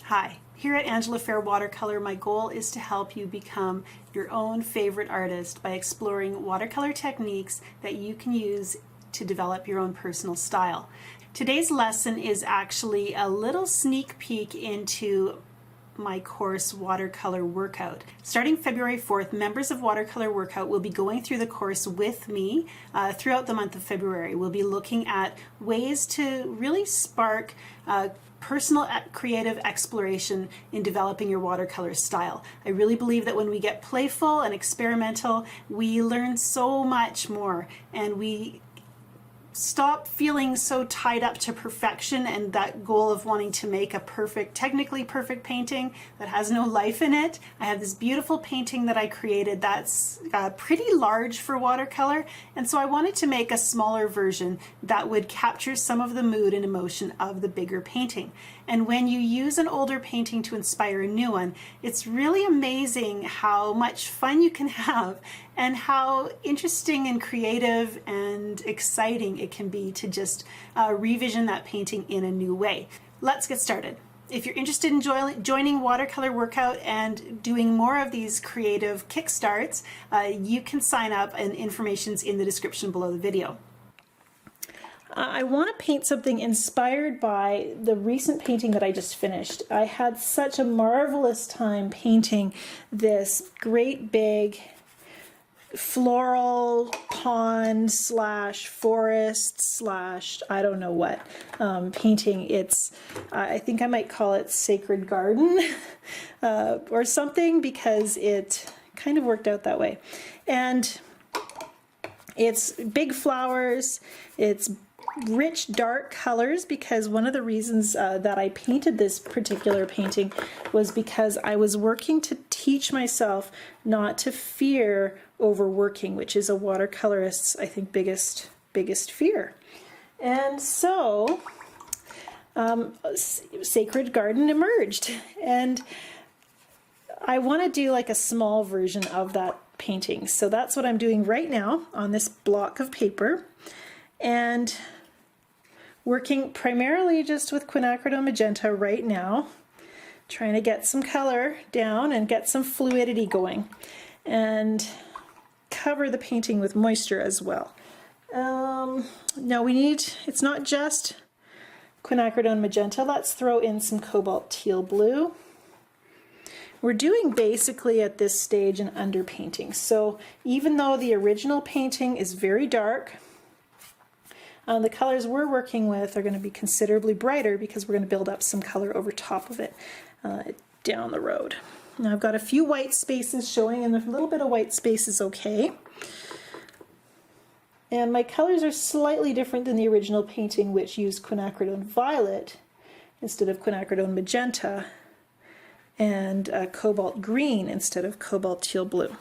Hi, here at Angela Fehr Watercolor, my goal is to help you become your own favorite artist by exploring watercolor techniques that you can use to develop your own personal style. Today's lesson is actually a little sneak peek into my course Watercolor Workout. Starting February 4th, members of Watercolor Workout will be going through the course with me throughout the month of February. We'll be looking at ways to really spark personal creative exploration in developing your watercolor style. I really believe that when we get playful and experimental, we learn so much more and we stop feeling so tied up to perfection and that goal of wanting to make a perfect, technically perfect painting that has no life in it. I have this beautiful painting that I created that's pretty large for watercolor, and so I wanted to make a smaller version that would capture some of the mood and emotion of the bigger painting. And when you use an older painting to inspire a new one, it's really amazing how much fun you can have and how interesting and creative and exciting it can be to just revision that painting in a new way. Let's get started. If you're interested in joining Watercolor Workout and doing more of these creative kickstarts, you can sign up, and information's in the description below the video. I want to paint something inspired by the recent painting that I just finished. I had such a marvelous time painting this great big floral pond slash forest slash I don't know what painting. It's I think I might call it Sacred Garden or something, because it kind of worked out that way. And it's big flowers, it's rich dark colors, because one of the reasons that I painted this particular painting was because I was working to teach myself not to fear overworking, which is a watercolorist's, I think, biggest fear. And so Sacred Garden emerged, and I want to do like a small version of that painting. So that's what I'm doing right now on this block of paper, and working primarily just with quinacridone magenta right now, trying to get some color down and get some fluidity going, and cover the painting with moisture as well. Now we need, it's not just quinacridone magenta, let's throw in some cobalt teal blue. We're doing basically at this stage an underpainting. So even though the original painting is very dark, the colors we're working with are going to be considerably brighter because we're going to build up some color over top of it down the road. Now I've got a few white spaces showing, and a little bit of white space is okay. And my colors are slightly different than the original painting, which used quinacridone violet instead of quinacridone magenta, and cobalt green instead of cobalt teal blue.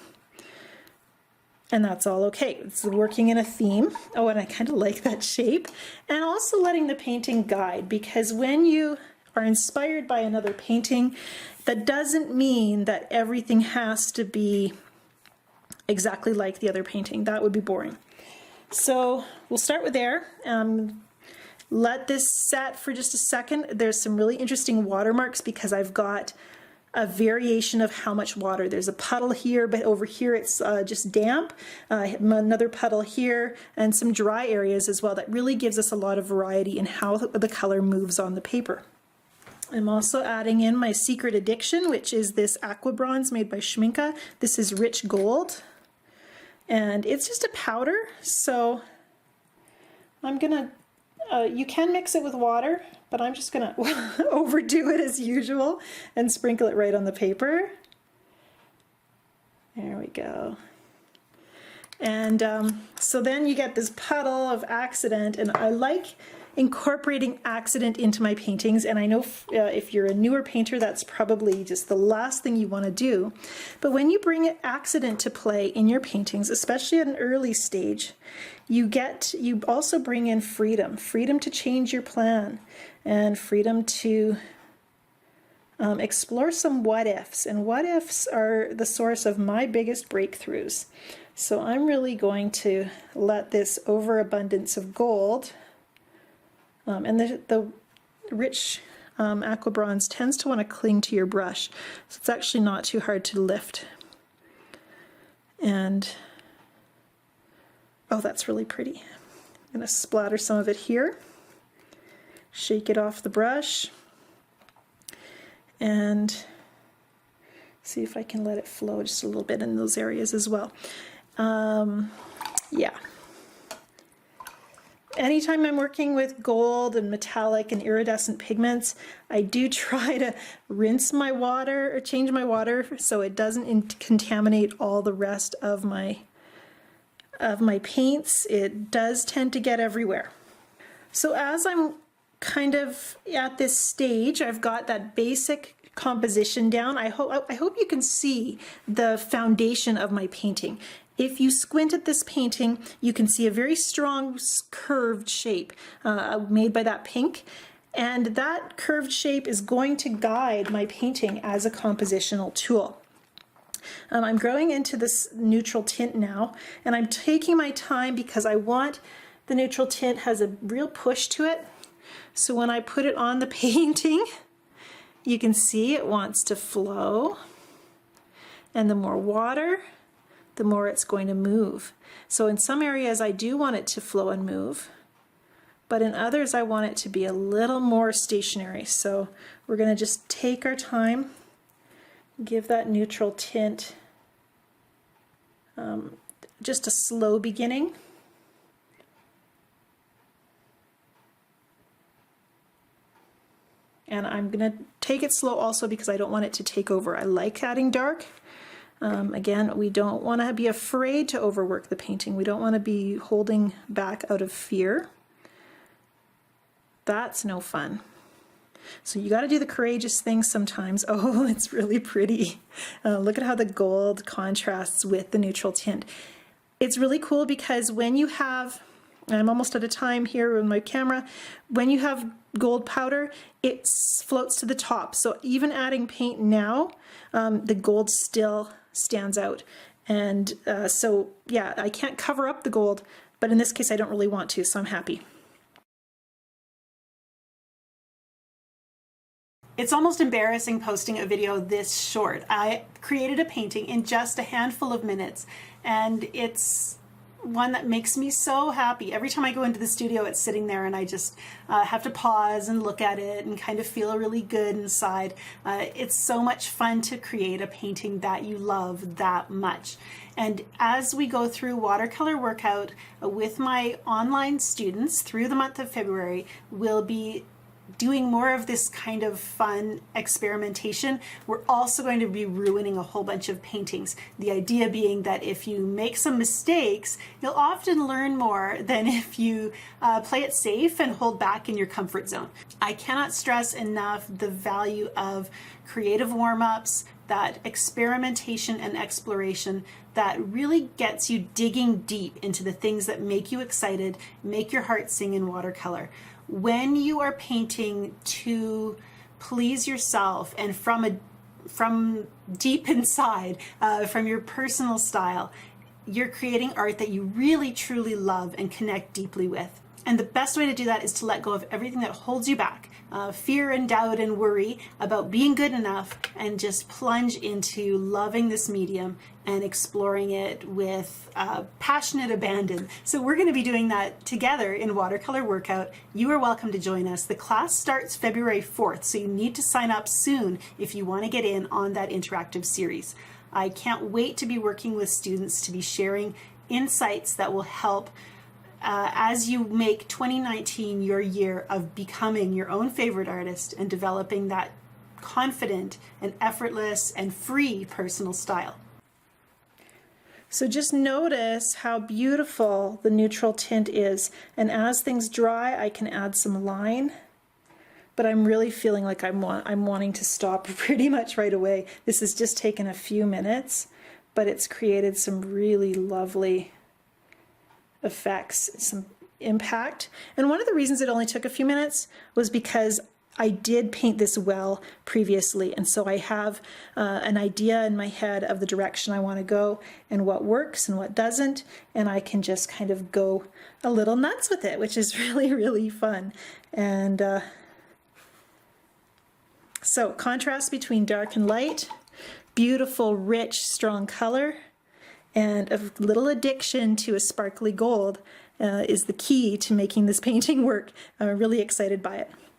And that's all okay. It's working in a theme. Oh, and I kind of like that shape. And also letting the painting guide, because when you are inspired by another painting, that doesn't mean that everything has to be exactly like the other painting. That would be boring. So we'll start with there. Let this set for just a second. There's some really interesting watermarks because I've got a variation of how much water. There's a puddle here, but over here it's just damp. Another puddle here, and some dry areas as well. That really gives us a lot of variety in how the color moves on the paper. I'm also adding in my secret addiction, which is this aqua bronze made by Schminke. This is rich gold, and it's just a powder, so I'm gonna you can mix it with water, but I'm just gonna overdo it as usual and sprinkle it right on the paper. There we go. And so then you get this puddle of accident, and I like incorporating accident into my paintings, and I know if you're a newer painter, that's probably just the last thing you want to do. But when you bring accident to play in your paintings, especially at an early stage, you also bring in freedom to change your plan, and freedom to explore some what ifs. And what ifs are the source of my biggest breakthroughs. So I'm really going to let this overabundance of gold and the rich aqua bronze tends to want to cling to your brush. So it's actually not too hard to lift. And, oh, that's really pretty. I'm going to splatter some of it here. Shake it off the brush. And see if I can let it flow just a little bit in those areas as well. Yeah. Anytime I'm working with gold and metallic and iridescent pigments, I do try to rinse my water or change my water so it doesn't contaminate all the rest of my paints. It does tend to get everywhere. So as I'm kind of at this stage, I've got that basic composition down. I hope you can see the foundation of my painting. If you squint at this painting, you can see a very strong curved shape made by that pink. And that curved shape is going to guide my painting as a compositional tool. I'm growing into this neutral tint now, and I'm taking my time because I want the neutral tint has a real push to it. So when I put it on the painting, you can see it wants to flow. And the more water, the more it's going to move. So in some areas I do want it to flow and move, but in others I want it to be a little more stationary. So we're going to just take our time, give that neutral tint just a slow beginning. And I'm going to take it slow also because I don't want it to take over. I like adding dark. Again, we don't want to be afraid to overwork the painting. We don't want to be holding back out of fear. That's no fun. So you got to do the courageous things sometimes. Oh, it's really pretty. Look at how the gold contrasts with the neutral tint. It's really cool because when you have, I'm almost out of time here with my camera, when you have gold powder, it floats to the top. So even adding paint now, the gold still stands out. And so yeah, I can't cover up the gold, but in this case I don't really want to, so I'm happy. It's almost embarrassing posting a video this short. I created a painting in just a handful of minutes, and it's one that makes me so happy. Every time I go into the studio, it's sitting there and I just have to pause and look at it and kind of feel really good inside. It's so much fun to create a painting that you love that much. And as we go through watercolor workout with my online students through the month of February, we'll be doing more of this kind of fun experimentation. We're also going to be ruining a whole bunch of paintings. The idea being that if you make some mistakes, you'll often learn more than if you play it safe and hold back in your comfort zone. I cannot stress enough the value of creative warm-ups, that experimentation and exploration that really gets you digging deep into the things that make you excited, make your heart sing in watercolor. When you are painting to please yourself and from deep inside, from your personal style, you're creating art that you really truly love and connect deeply with. And the best way to do that is to let go of everything that holds you back, fear and doubt and worry about being good enough, and just plunge into loving this medium and exploring it with passionate abandon. So we're going to be doing that together in Watercolor Workout. You are welcome to join us. The class starts February 4th, so you need to sign up soon if you want to get in on that interactive series. I can't wait to be working with students to be sharing insights that will help as you make 2019 your year of becoming your own favorite artist and developing that confident and effortless and free personal style. So just notice how beautiful the neutral tint is, and as things dry I can add some line, but I'm really feeling like I'm wanting to stop pretty much right away. This has just taken a few minutes, but it's created some really lovely effects, some impact. And one of the reasons it only took a few minutes was because I did paint this well previously, and so I have an idea in my head of the direction I want to go and what works and what doesn't, and I can just kind of go a little nuts with it, which is really, really fun. And So contrast between dark and light, beautiful, rich, strong color, and a little addiction to a sparkly gold is the key to making this painting work. I'm really excited by it.